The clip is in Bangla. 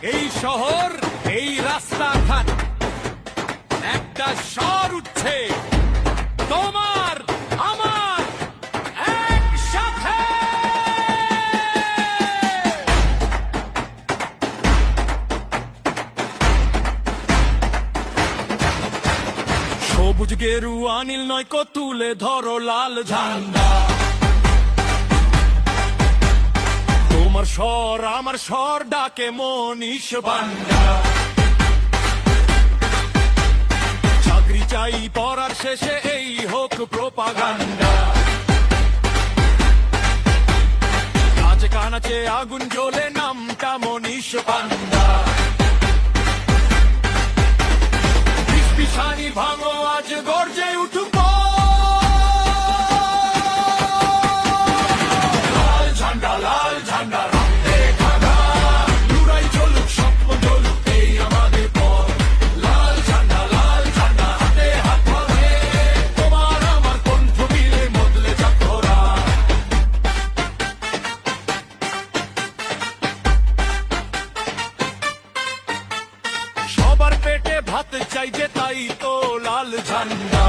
এই শহর, এই রাস্তাঘাট, একটা স্বর উঠছে তোমার আমার একসাথে। সবুজ গেরুয়া নীল নয়কো তুলে ধরো লাল ঝান্ডা। তোমার স্বর আমার স্বর ডাকে মনীষ বান্ডা। চাকরি চাই পড়ার শেষে এই হোক প্রোপাগান্ডা। কাছে কানাচে আগুন জ্বলে নামটা মনীষ বান্ডা। বিশানি ভাঙো আজ গর্জে উঠুক লাল ঝান্ডা, লাল ঝান্ডা রাখতে খাগা। লুড়াই চলুক, স্বপ্ন চলুক, এই আমাদের পথ। লাল ঝান্ডা, লাল ঝান্ডা হাতে হাত ধরে, তোমার আমার কণ্ঠ মিলে বদলে যাক তোরা। সবার পেটে ভাত চাই যে, তাই তো লাল ঝান্ডা।